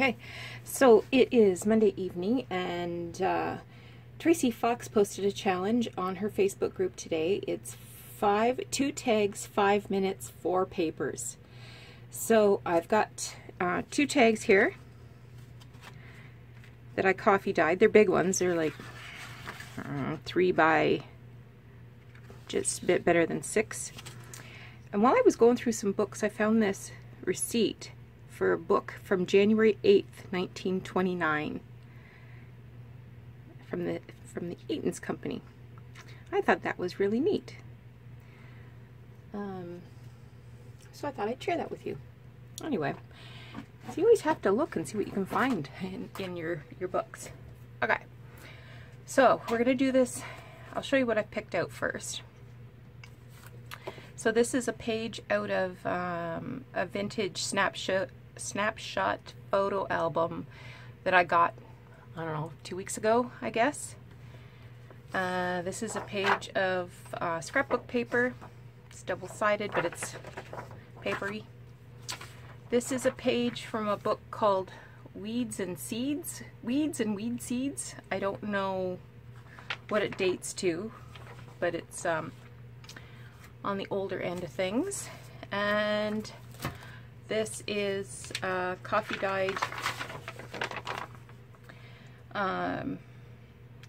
Okay, so it is Monday evening, and Tracy Fox posted a challenge on her Facebook group today. It's 2 tags, 5 minutes, 4 papers. So I've got 2 tags here that I coffee dyed. They're big ones. They're like 3 by just a bit better than 6. And while I was going through some books, I found this receipt for a book from January 8th, 1929 from the Eaton's Company. I thought that was really neat. So I thought I'd share that with you. Anyway, so you always have to look and see what you can find in your books. Okay, so we're going to do this. I'll show you what I picked out first. So this is a page out of a vintage snapshot photo album that I got, I don't know, 2 weeks ago, I guess. This is a page of scrapbook paper. It's double-sided, but it's papery. This is a page from a book called Weeds and Weed Seeds. I don't know what it dates to, but it's on the older end of things. And this is a coffee dyed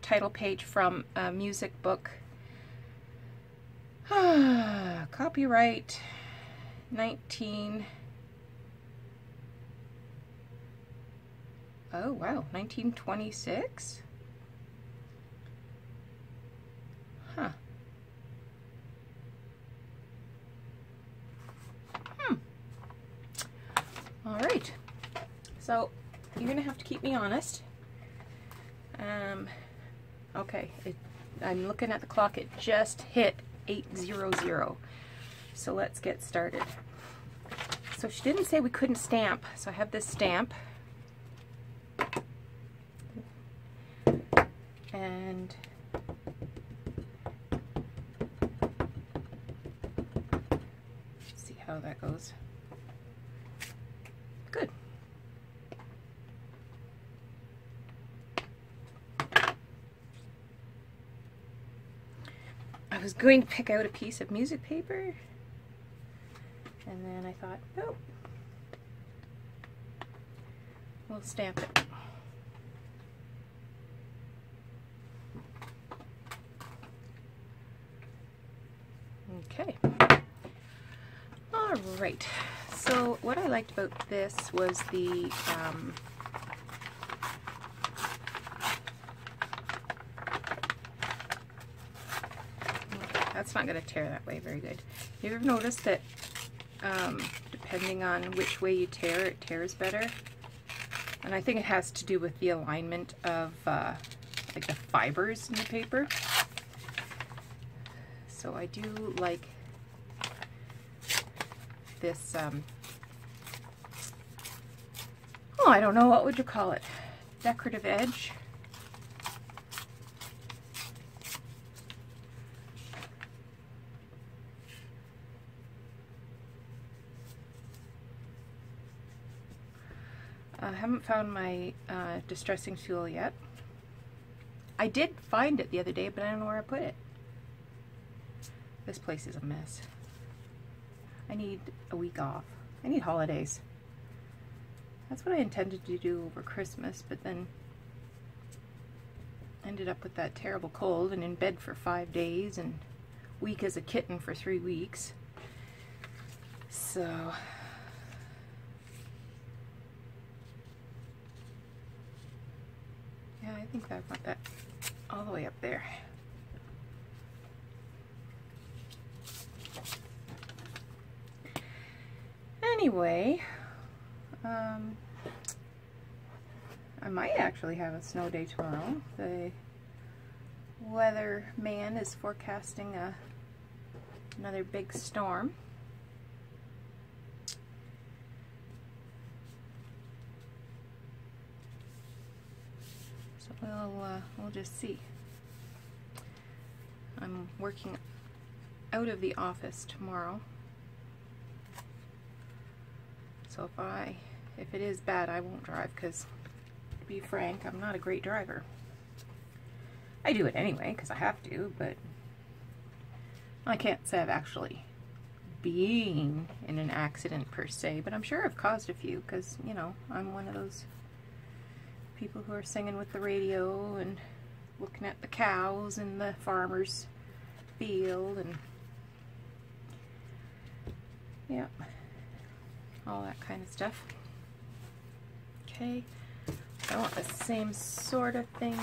title page from a music book. Copyright 1926? Huh. Alright, so you're going to have to keep me honest. Okay, I'm looking at the clock, it just hit 8:00. So let's get started. So she didn't say we couldn't stamp, so I have this stamp. And let's see how that goes. Good. I was going to pick out a piece of music paper, and then I thought, nope, we'll stamp it. Okay. All right. So what I liked about this was the that's not going to tear that way very good. You ever noticed that depending on which way you tear, it tears better? And I think it has to do with the alignment of like the fibers in the paper. So I do like this, oh, I don't know, what would you call it? Decorative edge. I haven't found my distressing tool yet. I did find it the other day, but I don't know where I put it. This place is a mess. I need a week off. I need holidays. That's what I intended to do over Christmas, but then ended up with that terrible cold and in bed for 5 days and weak as a kitten for 3 weeks. So yeah, I think I want that all the way up there. Anyway, I might actually have a snow day tomorrow. The weather man is forecasting another big storm. So we'll just see. I'm working out of the office tomorrow. So if I if it is bad, I won't drive, because to be frank, I'm not a great driver. I do it anyway because I have to, but I can't say I've actually been in an accident per se, but I'm sure I've caused a few, because, you know, I'm one of those people who are singing with the radio and looking at the cows in the farmer's field, and yeah, all that kind of stuff. Okay, I want the same sort of thing.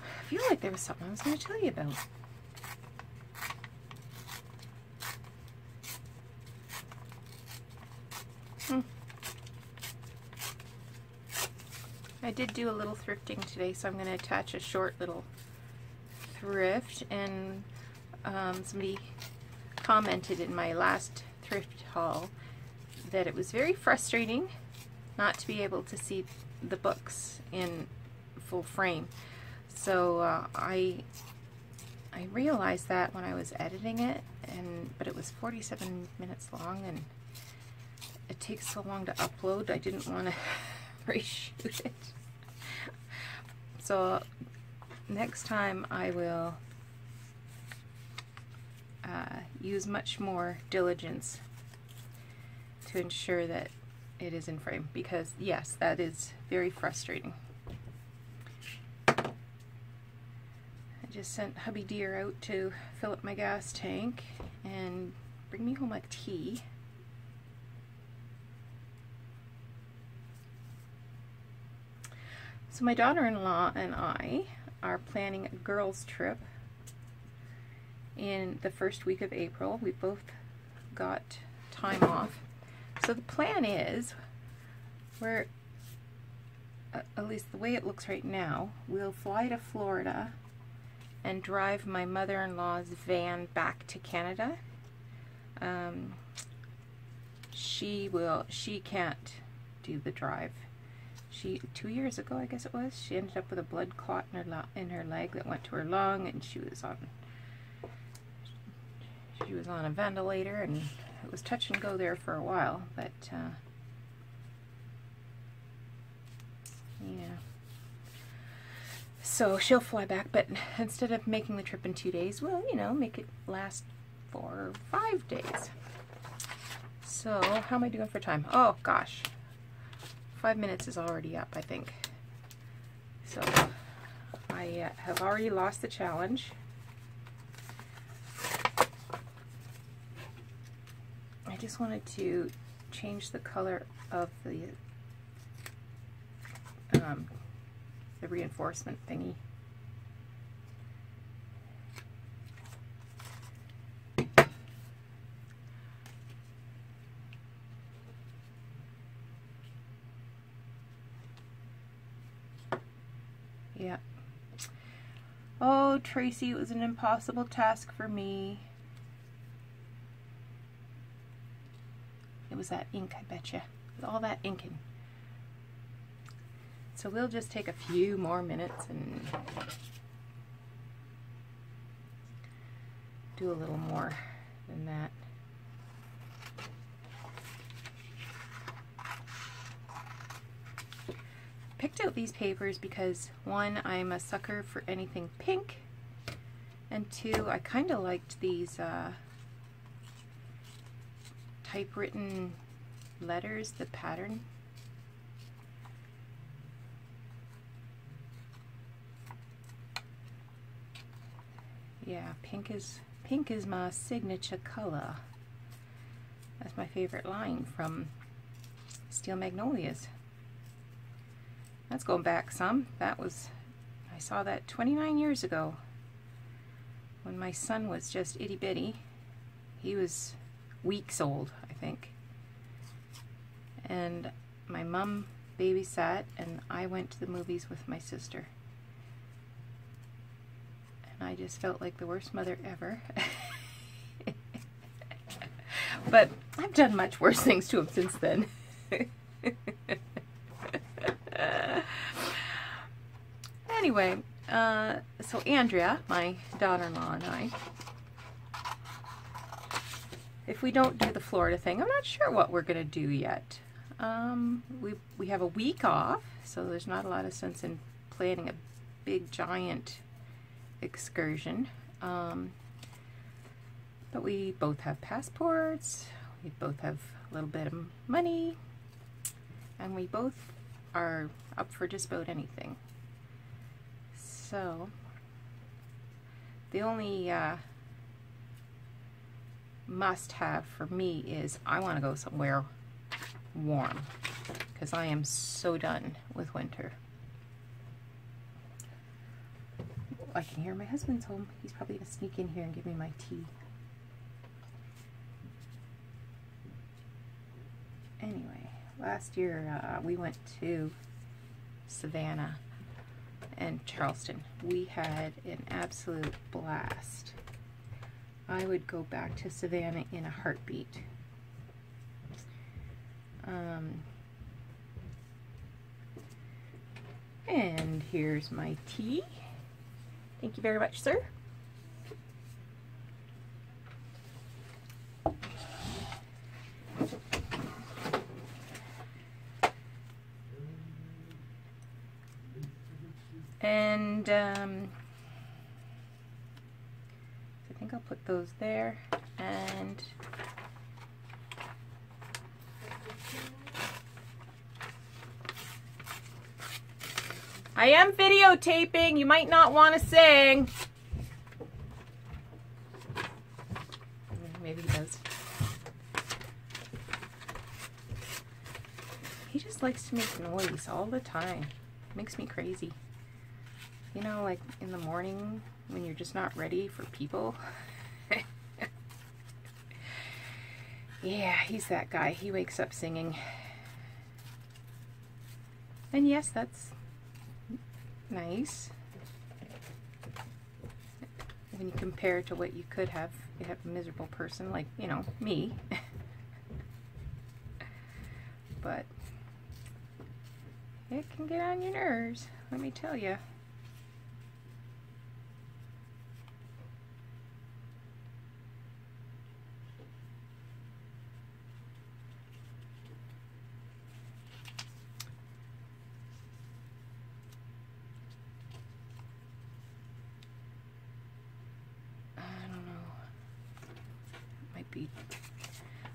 I feel like there was something I was going to tell you about. I did do a little thrifting today, so I'm going to attach a short little thrift, and somebody commented in my last thrift haul that it was very frustrating not to be able to see the books in full frame. So I realized that when I was editing it, but it was 47 minutes long, and it takes so long to upload. I didn't want to reshoot it. So next time I will use much more diligence to ensure that it is in frame, because yes, that is very frustrating. I just sent hubby dear out to fill up my gas tank and bring me home a tea. So my daughter-in-law and I are planning a girls' trip in the first week of April. We both got time off. So the plan is, at least the way it looks right now, we'll fly to Florida and drive my mother-in-law's van back to Canada. She can't do the drive. 2 years ago, I guess it was, she ended up with a blood clot in her leg that went to her lung, and she was on a ventilator, and it was touch and go there for a while, but yeah. So she'll fly back, but instead of making the trip in 2 days, we'll, you know, make it last 4 or 5 days. So how am I doing for time? Oh gosh, 5 minutes is already up, I think. So I have already lost the challenge. I just wanted to change the color of the reinforcement thingy. Yeah. Oh, Tracy, it was an impossible task for me. It was that ink, I betcha. With all that inking. So we'll just take a few more minutes and do a little more than that. Picked out these papers because, one, I'm a sucker for anything pink, and two, I kind of liked these typewritten letters, the pattern. Yeah, pink is my signature color. That's my favorite line from Steel Magnolias. That's going back some. I saw that 29 years ago when my son was just itty bitty. He was weeks old, I think. And my mom babysat, and I went to the movies with my sister. and I just felt like the worst mother ever. But I've done much worse things to him since then. Anyway, so Andrea, my daughter-in-law, and I, if we don't do the Florida thing, I'm not sure what we're going to do yet. We have a week off, so there's not a lot of sense in planning a big giant excursion. But we both have passports, we both have a little bit of money, and we both are up for just about anything. So the only must-have for me is I want to go somewhere warm, because I am so done with winter. I can hear my husband's home. He's probably going to sneak in here and give me my tea. Anyway, last year we went to Savannah and Charleston. We had an absolute blast. I would go back to Savannah in a heartbeat. And here's my tea. Thank you very much, sir. And I think I'll put those there. And I am videotaping. You might not want to sing. Maybe he does. He just likes to make noise all the time. Makes me crazy. You know, like in the morning when you're just not ready for people. Yeah, he's that guy. He wakes up singing. And yes, that's nice. When you compare to what you could have, you have a miserable person like, you know, me. But it can get on your nerves, let me tell you.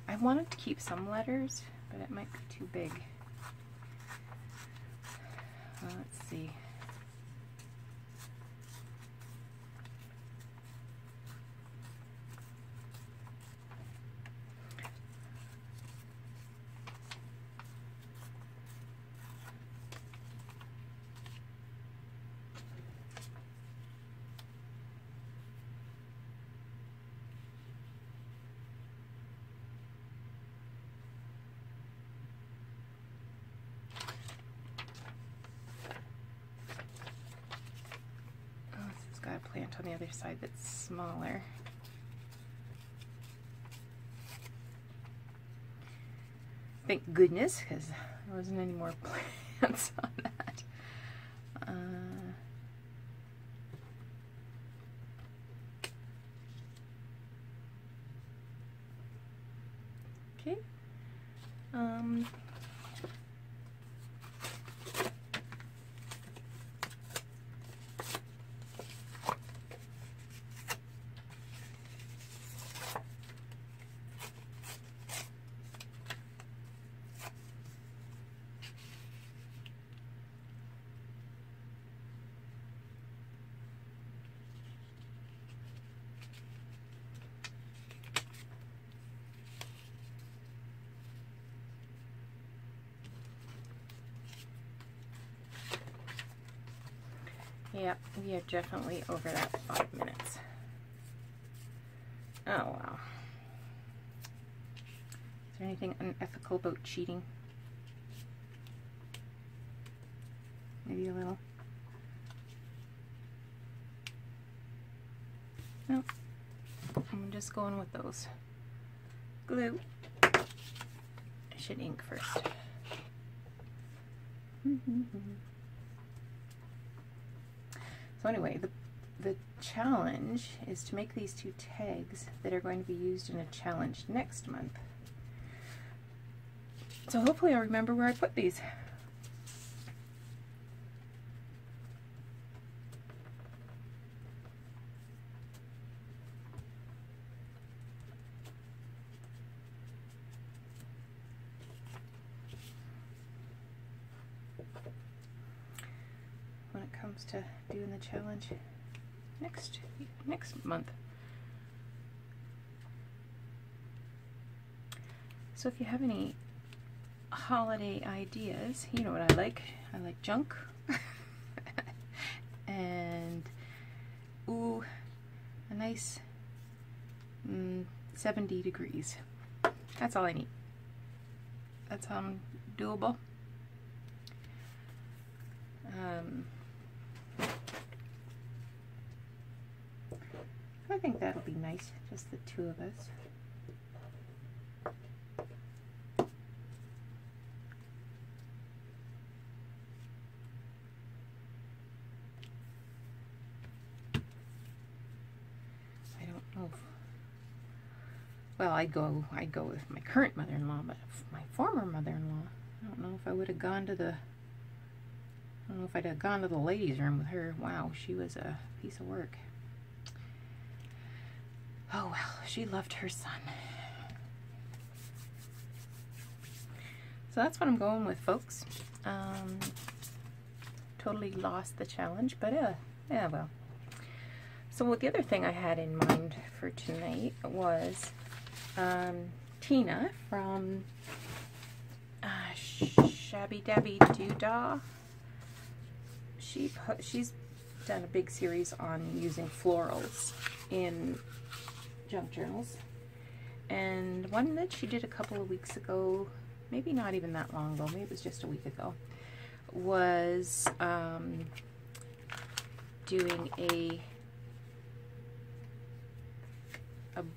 I wanted to keep some letters, but it might be too big. Let's see. Got a plant on the other side that's smaller. Thank goodness, because there wasn't any more plants on that. Okay. Yep, we are definitely over that 5 minutes. Oh, wow. Is there anything unethical about cheating? Maybe a little. No, I'm just going with those. Glue. I should ink first. So anyway, the challenge is to make these 2 tags that are going to be used in a challenge next month. So hopefully I'll remember where I put these. When it comes to doing the challenge next month. So if you have any holiday ideas, you know what I like. I like junk. And ooh, a nice 70 degrees. That's all I need. That's doable. I think that'll be nice, just the 2 of us. I don't know if, well, I'd go with my current mother-in-law, but my former mother-in-law, I don't know if I would have gone to the, I don't know if I'd have gone to the ladies' room with her. Wow, she was a piece of work. Oh well, she loved her son. So that's what I'm going with, folks. Totally lost the challenge, but yeah, well. So the other thing I had in mind for tonight was Tina from Shabby Dabby Doodah. She's done a big series on using florals in junk journals, and one that she did a couple of weeks ago, maybe not even that long ago, maybe it was just a week ago, was doing a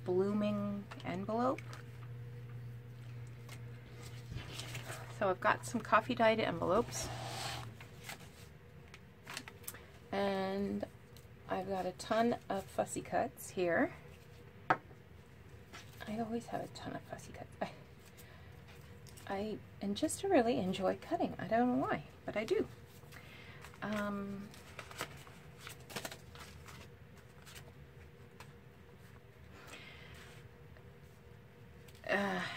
blooming envelope. So I've got some coffee dyed envelopes, and I've got a ton of fussy cuts here. I always have a ton of fussy cuts. And just to really enjoy cutting. I don't know why, but I do.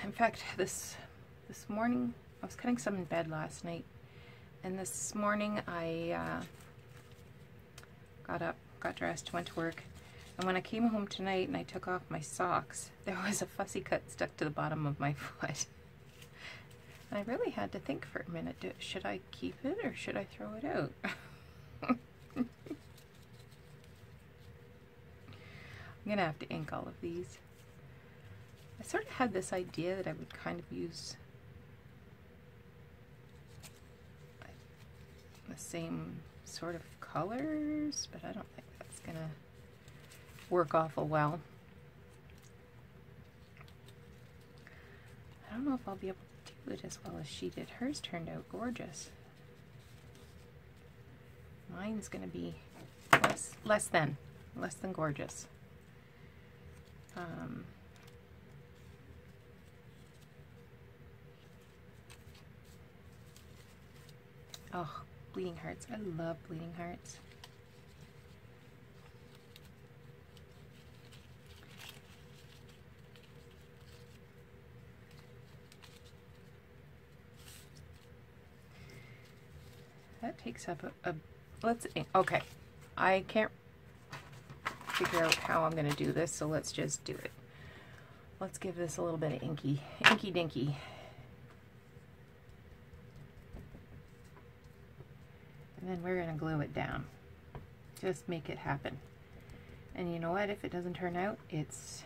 In fact, this morning, I was cutting some in bed last night, and this morning I got up, got dressed, went to work. And when I came home tonight and I took off my socks, there was a fussy cut stuck to the bottom of my foot. And I really had to think for a minute, should I keep it or should I throw it out? I'm gonna have to ink all of these. I sort of had this idea that I would kind of use the same sort of colors, but I don't think that's gonna work awful well. I don't know if I'll be able to do it as well as she did. Hers turned out gorgeous. Mine's gonna be less than gorgeous. Oh, bleeding hearts. I love bleeding hearts. That takes up okay. I can't figure out how I'm going to do this, so let's just do it. Let's give this a little bit of inky dinky. And then we're going to glue it down. Just make it happen. And you know what? If it doesn't turn out, it's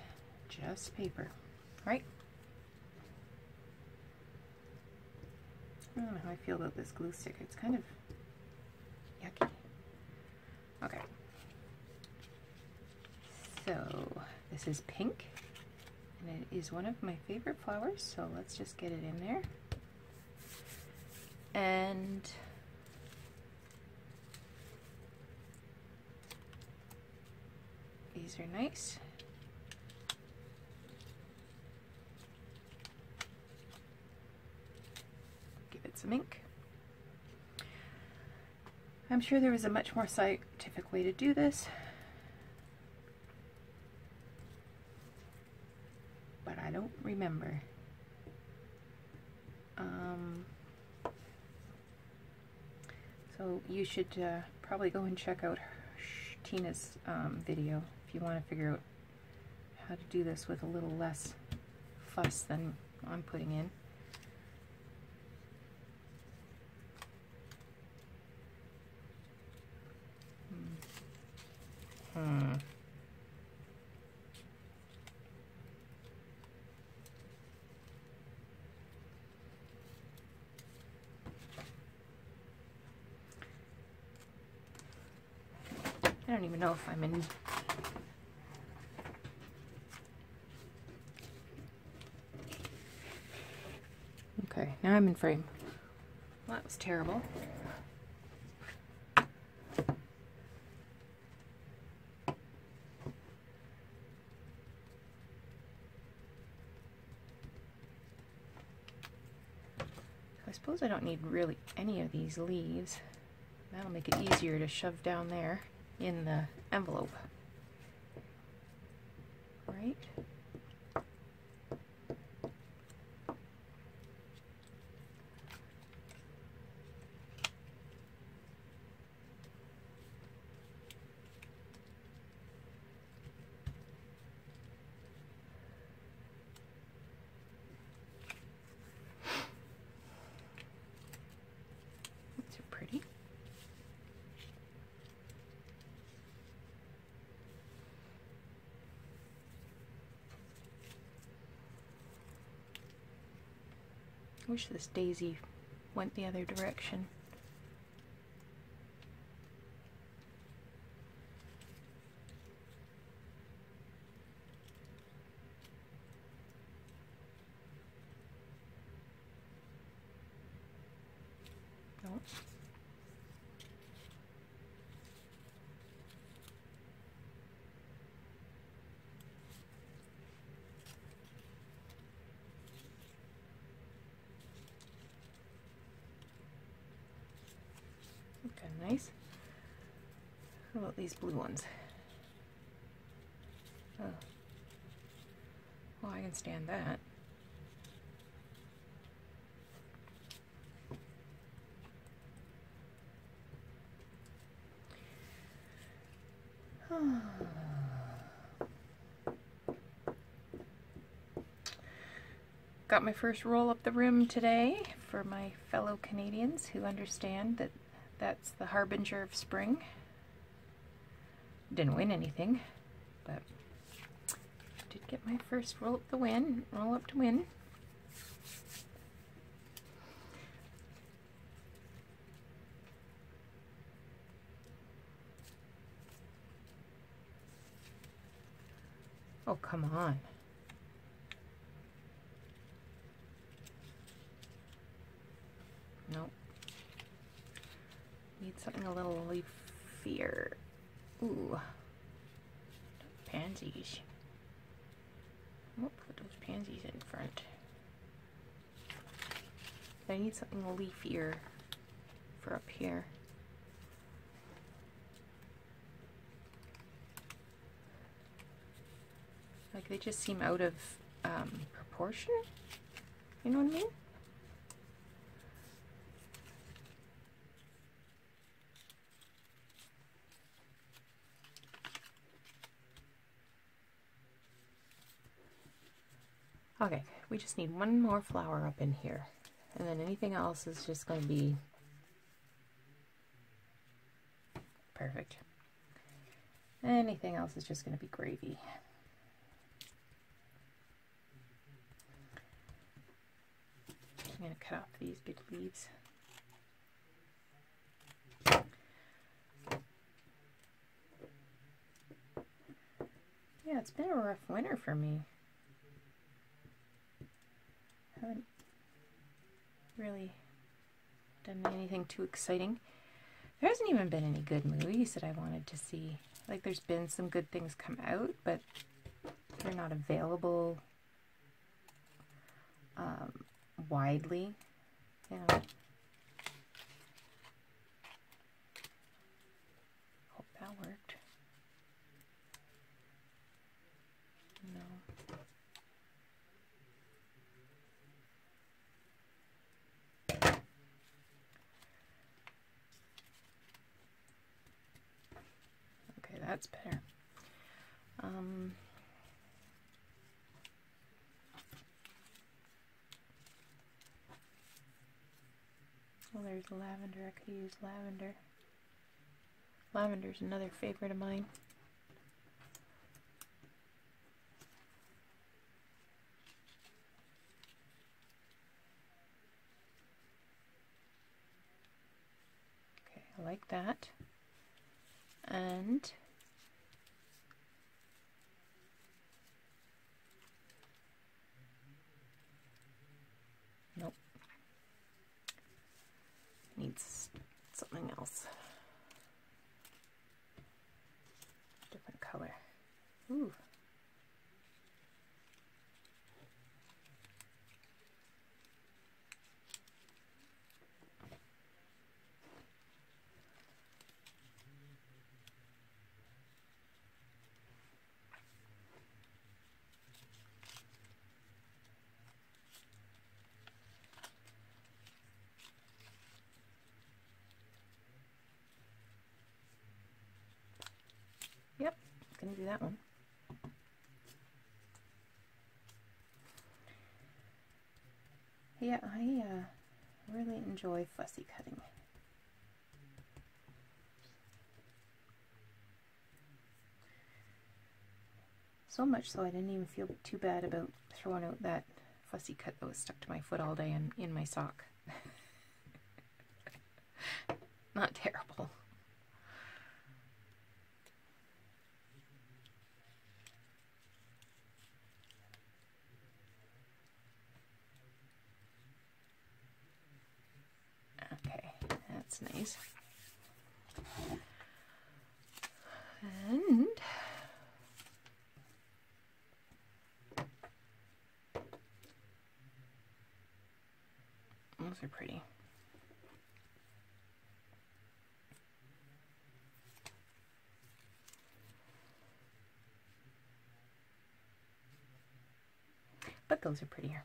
just paper, right? I don't know how I feel about this glue stick. It's kind of yucky. Okay. So So this is pink, and it is one of my favorite flowers, so let's just get it in there. And these are nice. Give it some ink. I'm sure there was a much more scientific way to do this, but I don't remember. So you should probably go and check out Tina's video if you want to figure out how to do this with a little less fuss than I'm putting in. I don't even know if I'm in. Okay, now I'm in frame. Well, that was terrible. I suppose I don't need really any of these leaves. That'll make it easier to shove down there in the envelope. Right? These are pretty. I wish this daisy went the other direction. Nope. Okay, nice. How about these blue ones? Oh. Well, I can stand that. Got my first roll up the rim today for my fellow Canadians who understand that that's the harbinger of spring. Didn't win anything, but did get my first roll up to win. Oh, come on. Nope. Need something a little leafier. Ooh. Pansies. We'll put those pansies in front. I need something leafier for up here. Like they just seem out of proportion. You know what I mean? Okay, we just need one more flower up in here, and then anything else is just going to be perfect. Anything else is just going to be gravy. I'm going to cut off these big leaves. Yeah, it's been a rough winter for me. Haven't really done anything too exciting. There hasn't even been any good movies that I wanted to see. Like, there's been some good things come out, but they're not available widely, you know. Hope that worked. No. Okay, that's better. Well, there's lavender. I could use lavender. Lavender's another favorite of mine. Okay, I like that. And nope. Needs something else. Different color. Ooh. Yep, gonna do that one. Yeah, I really enjoy fussy cutting. So much so I didn't even feel too bad about throwing out that fussy cut that was stuck to my foot all day and in my sock. Not terrible. Okay, that's nice. And those are pretty. But those are prettier.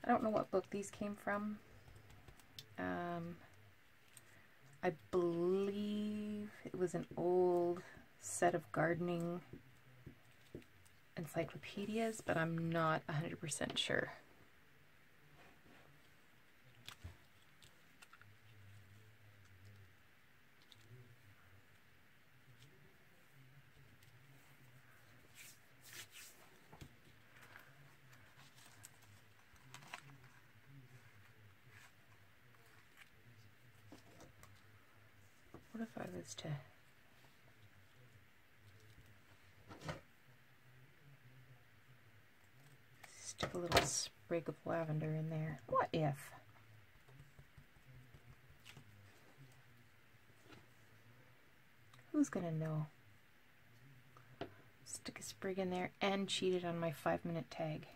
I don't know what book these came from. I believe it was an old set of gardening encyclopedias, but I'm not 100% sure. What if I was to stick a little sprig of lavender in there? What if? Who's gonna know? Stick a sprig in there and cheat it on my 5-minute tag.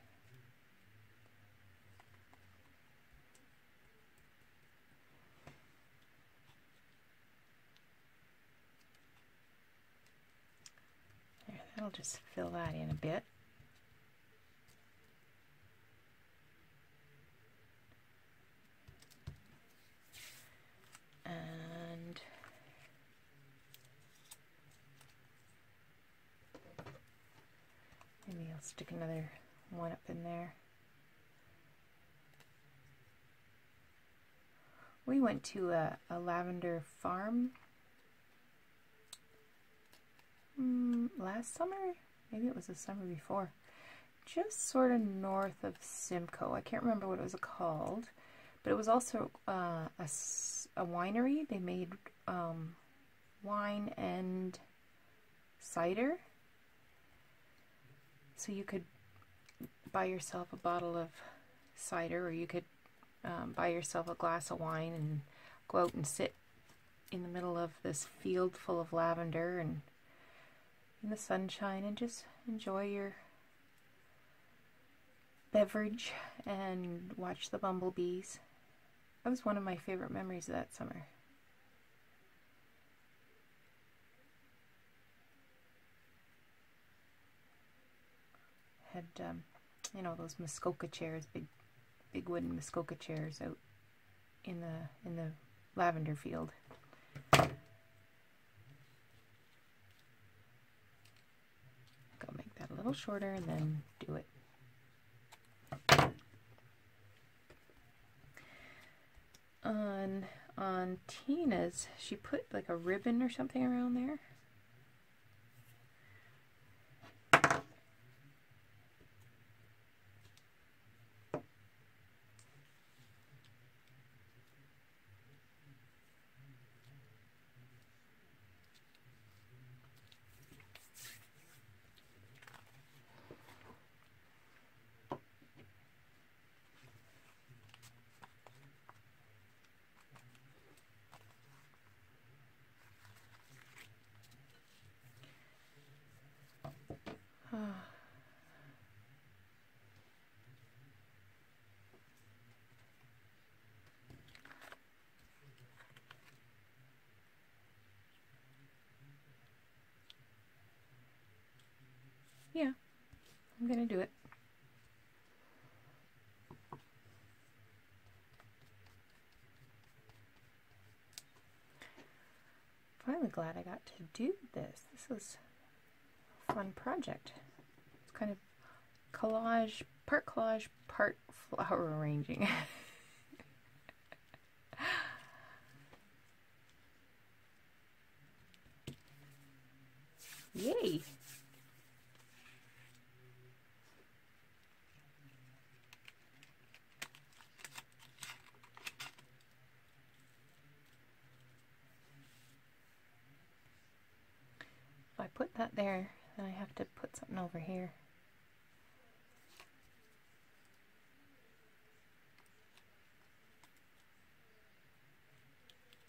There, that'll just fill that in a bit. And maybe I'll stick another one up in there. We went to a lavender farm last summer, maybe it was the summer before, just sort of north of Simcoe. I can't remember what it was called, But it was also a winery. They made wine and cider. So you could buy yourself a bottle of cider, or you could buy yourself a glass of wine and go out and sit in the middle of this field full of lavender and in the sunshine and just enjoy your beverage and watch the bumblebees. That was one of my favorite memories of that summer. Had you know, those Muskoka chairs, big wooden Muskoka chairs out in the lavender field. Go make that a little shorter and then do it. On Tina's, she put like a ribbon or something around there. Yeah, I'm gonna do it. Finally glad I got to do this. This was a fun project. It's kind of collage, part flower arranging. Yay! If I put that there, then I have to put something over here.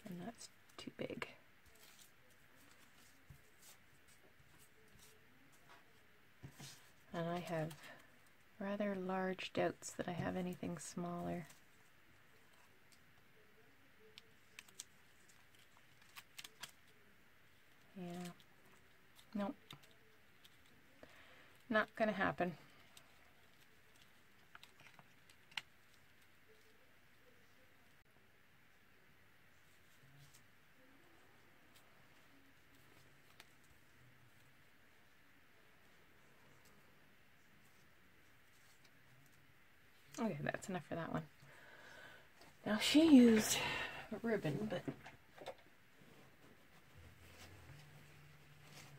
And that's too big. And I have rather large doubts that I have anything smaller. Yeah. Nope. Not gonna happen. Okay, that's enough for that one. Now she used a ribbon, but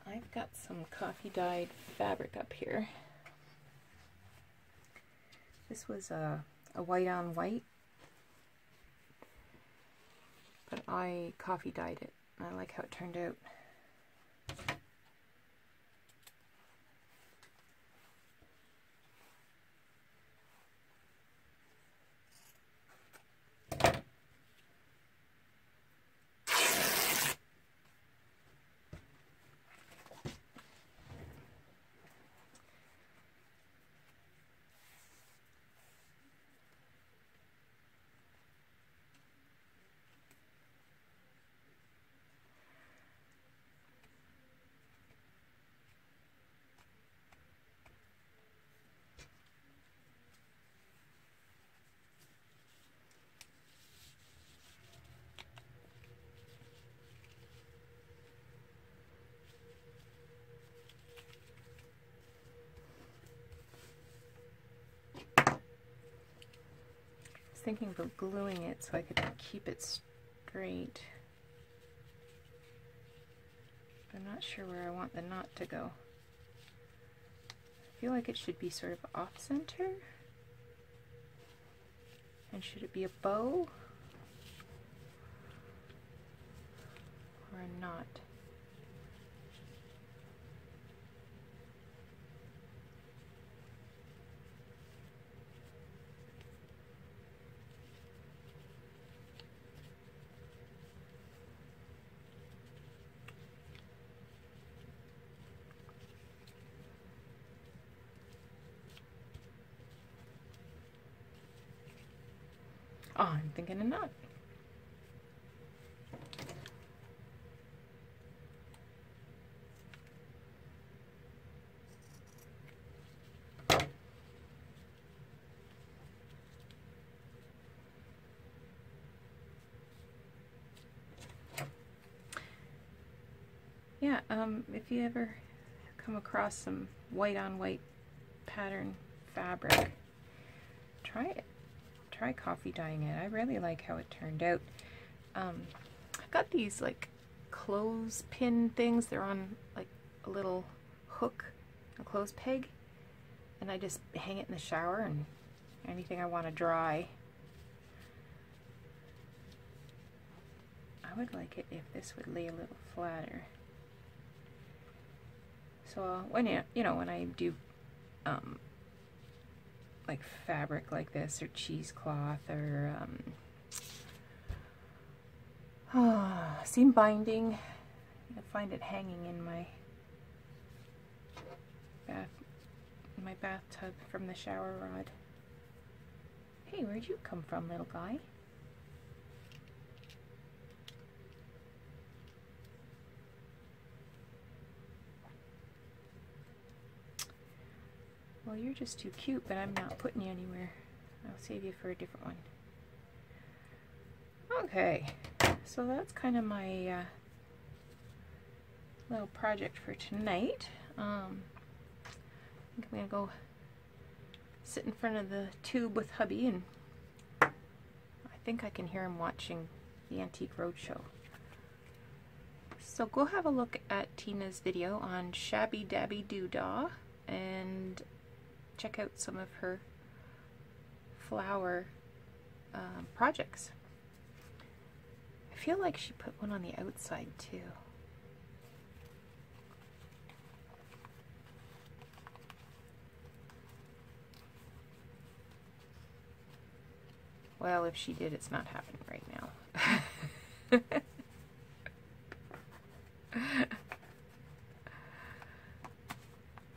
I've got some coffee dyed fabric up here. This was a white on white, but I coffee dyed it. I like how it turned out. Thinking about gluing it so I could keep it straight. I'm not sure where I want the knot to go. I feel like it should be sort of off center. And should it be a bow or a knot? Oh, I'm thinking a knot. Yeah, if you ever come across some white on white pattern fabric, try it. Try coffee dyeing it. I really like how it turned out. I got these like clothespin things. They're on like a little hook, a clothes peg, and I just hang it in the shower and anything I want to dry. I would like it if this would lay a little flatter. So when when I do like fabric like this, or cheesecloth, or seam binding, you'll find it hanging in my bathtub from the shower rod. Hey, where'd you come from, little guy? Well, you're just too cute, but I'm not putting you anywhere. I'll save you for a different one. Okay, so that's kind of my little project for tonight. I think I'm going to go sit in front of the tube with hubby, and I think I can hear him watching the Antique Roadshow. So go have a look at Tina's video on Shabby Dabby Doodah and check out some of her flower projects. I feel like she put one on the outside too. Well, if she did, it's not happening right now.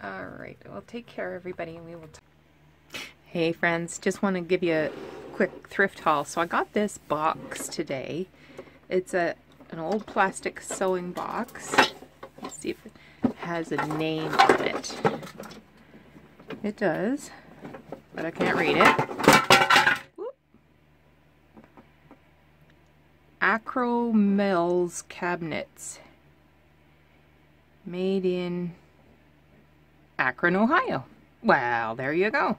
Alright, well, take care, everybody, and we will Hey friends, just want to give you a quick thrift haul. So I got this box today. It's an old plastic sewing box. Let's see if it has a name on it. It does, but I can't read it. Whoop. Acro Mills Cabinets. Made in Akron, Ohio. Well, there you go.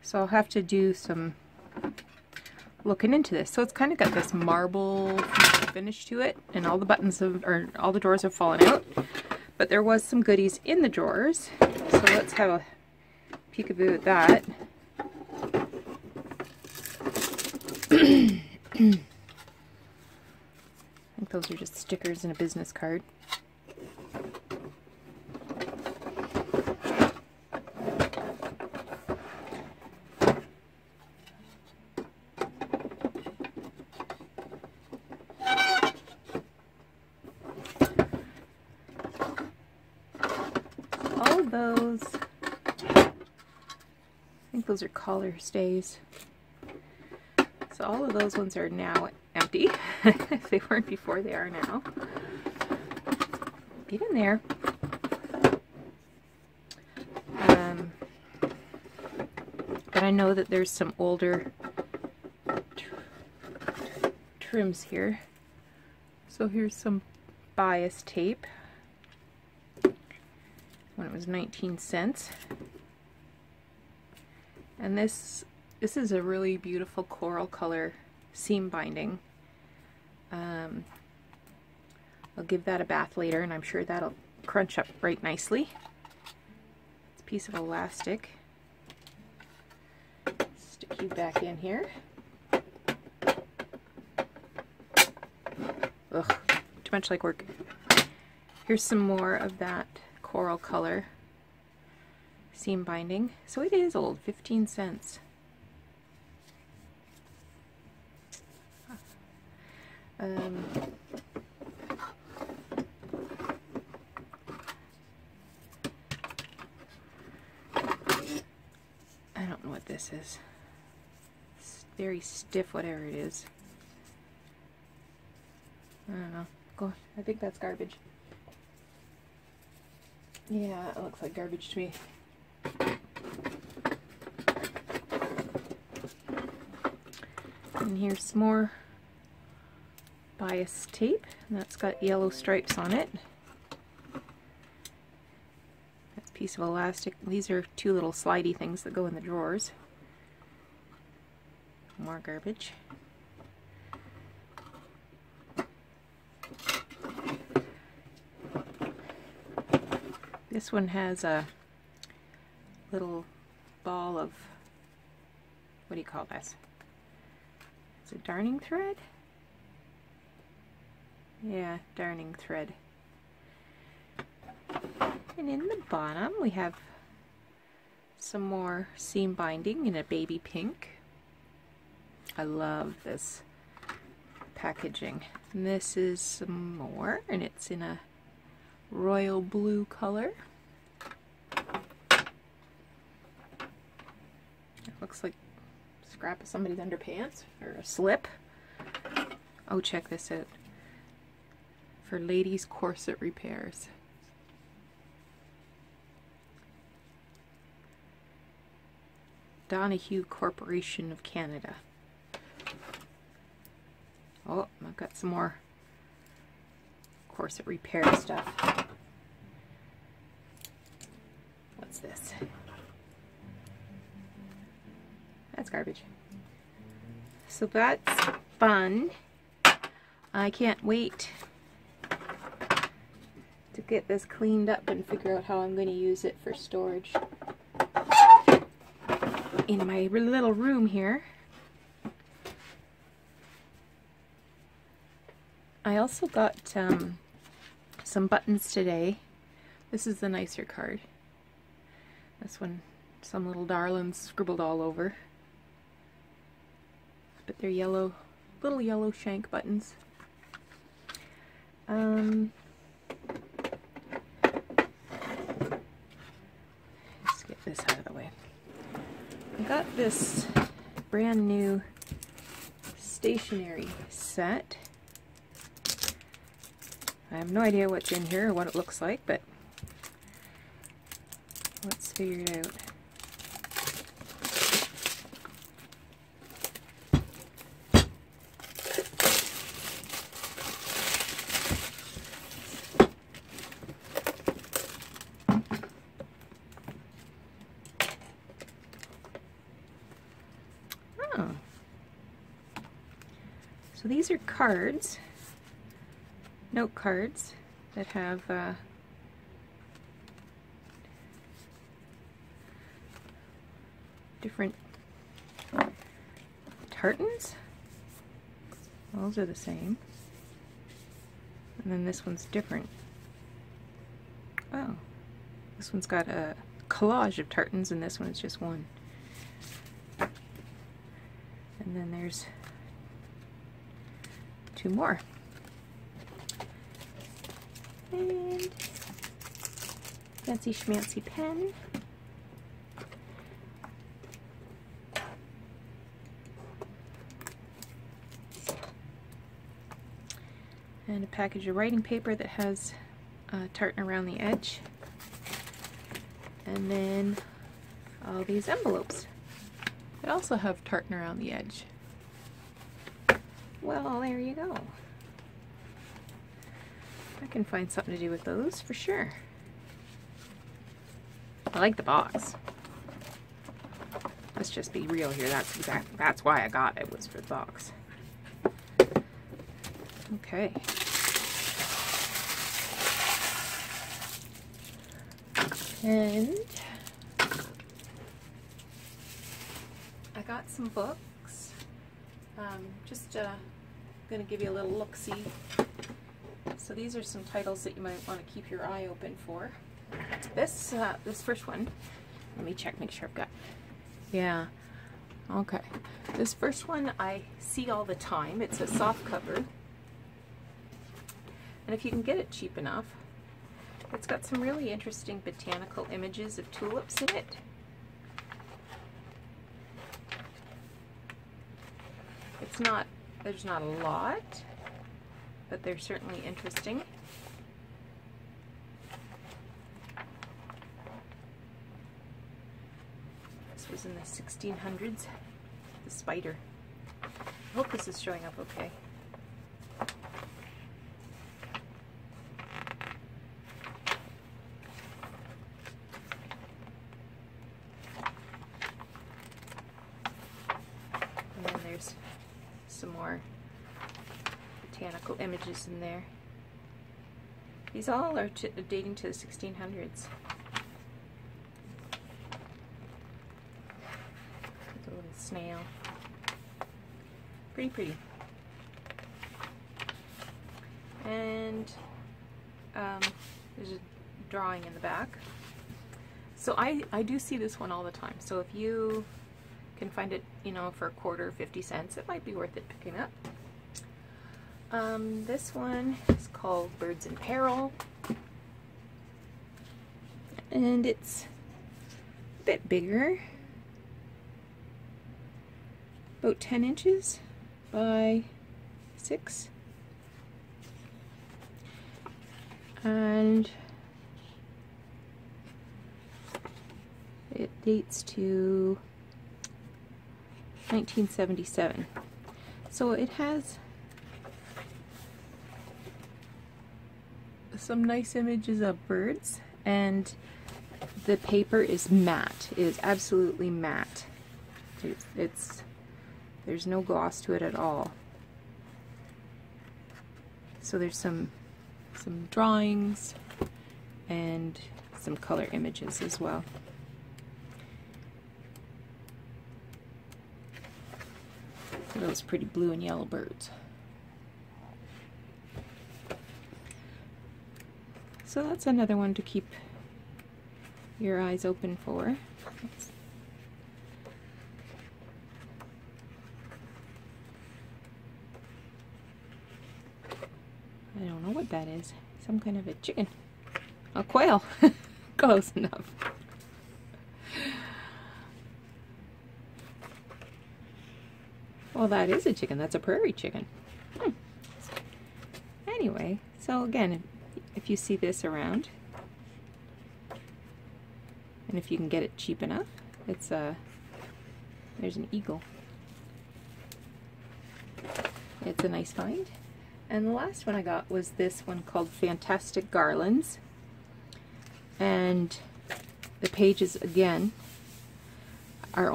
So I'll have to do some looking into this. So it's kind of got this marble finish to it, and all the buttons or all the drawers have fallen out, but there was some goodies in the drawers. So let's have a peekaboo at that. I think those are just stickers and a business card. All of those, I think those are collar stays. So all of those ones are now empty. If they weren't before, they are now. Get in there. But I know that there's some older trims here. So here's some bias tape. When it was 19 cents. And this is a really beautiful coral color seam binding. I'll give that a bath later, and I'm sure that'll crunch up right nicely. It's a piece of elastic. Stick you back in here. Ugh, too much like work. Here's some more of that coral color seam binding. So it is old, 15 cents. I don't know what this is. It's very stiff, whatever it is. I don't know. Go. I think that's garbage. Yeah, it looks like garbage to me. And here's some more bias tape, and that's got yellow stripes on it. That's a piece of elastic. These are two little slidey things that go in the drawers. More garbage. This one has a little ball of, what do you call this? Is it darning thread? Yeah, darning thread. And in the bottom we have some more seam binding in a baby pink. I love this packaging. And this is some more, and it's in a royal blue color. It looks like a scrap of somebody's underpants or a slip. Oh, check this out. For ladies' corset repairs. Donahue Corporation of Canada. Oh, I've got some more corset repair stuff. What's this? That's garbage. So that's fun. I can't wait to get this cleaned up and figure out how I'm going to use it for storage in my little room here. I also got some buttons today. This is the nicer card. This one, some little darlings scribbled all over. But they're yellow, little yellow shank buttons. Let's get this out of the way. I got this brand new stationery set. I have no idea what's in here or what it looks like, but let's figure it out. Oh. So these are cards. Note cards that have different tartans. Those are the same. And then this one's different. Oh, this one's got a collage of tartans and this one is just one. And then there's two more. And fancy schmancy pen. And a package of writing paper that has tartan around the edge. And then all these envelopes that also have tartan around the edge. Well, there you go. I can find something to do with those for sure. I like the box. Let's just be real here. That's why I got it, was for the box. Okay. And a got some books. Just going to give you a little look-see. So these are some titles that you might want to keep your eye open for. This first one, let me check, make sure I've got, yeah, okay. This first one I see all the time. It's a soft cover. And if you can get it cheap enough, it's got some really interesting botanical images of tulips in it. There's not a lot, but they're certainly interesting. This was in the 1600s, the spider. I hope this is showing up okay. And then there's some more botanical images in there. These all are dating to the 1600s. A little snail. Pretty pretty. And there's a drawing in the back. So I do see this one all the time. So if you can find it, you know, for a quarter, 50 cents, it might be worth it picking up. This one is called Birds in Peril, and it's a bit bigger, about 10 inches by 6, and it dates to 1977. So it has some nice images of birds, and the paper is matte. It is absolutely matte. There's no gloss to it at all. So there's some drawings and some color images as well. So those pretty blue and yellow birds. So that's another one to keep your eyes open for. I don't know what that is. Some kind of a chicken. A quail. Close enough. Well, that is a chicken. That's a prairie chicken. Anyway, so again, if you see this around, and if you can get it cheap enough, it's there's an eagle. It's a nice find. And the last one I got was this one called Fantastic Garlands, and the pages again are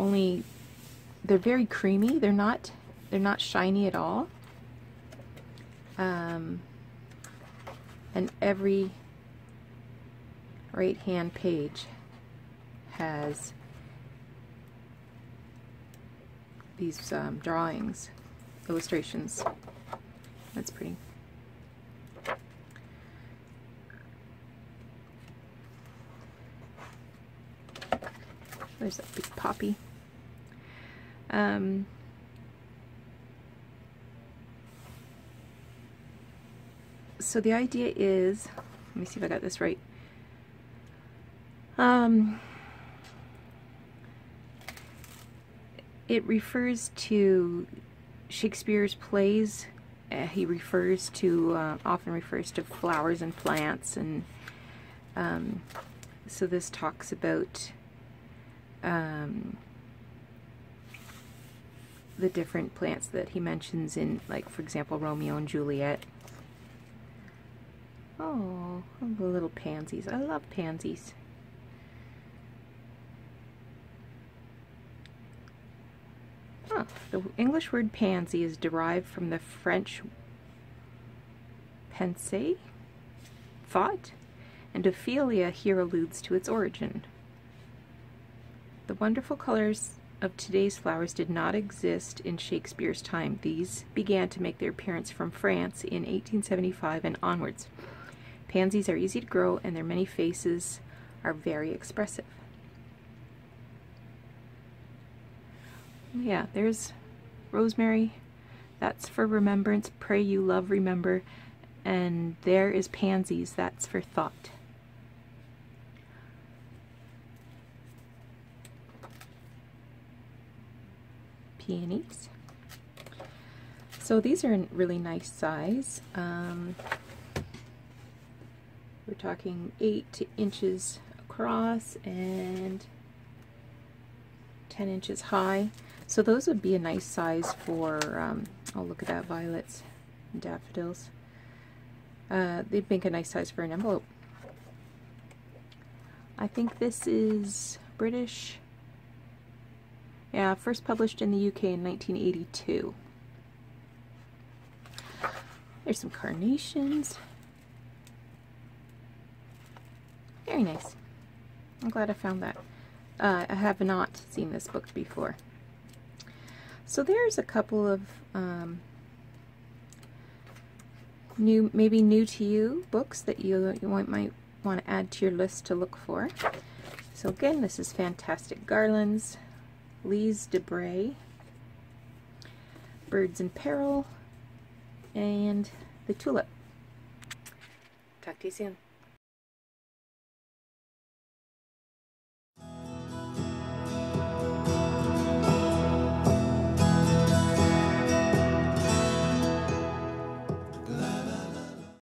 they're very creamy. They're not shiny at all. And every right-hand page has these drawings, illustrations. That's pretty. There's that big poppy. So the idea is, let me see if I got this right. It refers to Shakespeare's plays. He refers to, often refers to flowers and plants, and so this talks about the different plants that he mentions in, like, for example, Romeo and Juliet. Oh, the little pansies. I love pansies. Huh. The English word pansy is derived from the French pensée, thought, and Ophelia here alludes to its origin. The wonderful colors of today's flowers did not exist in Shakespeare's time. These began to make their appearance from France in 1875 and onwards. Pansies are easy to grow and their many faces are very expressive. Yeah, there's rosemary. That's for remembrance. Pray you love, remember. And there is pansies. That's for thought. Peonies. So these are a really nice size. We're talking 8 inches across and 10 inches high. So those would be a nice size for, oh look at that, violets and daffodils. They'd make a nice size for an envelope. I think this is British. Yeah, first published in the UK in 1982. There's some carnations. Very nice. I'm glad I found that. I have not seen this book before. So there's a couple of maybe new to you books that you might want to add to your list to look for. So again, this is Fantastic Garlands, Lise Debray, Birds in Peril, and The Tulip. Talk to you soon.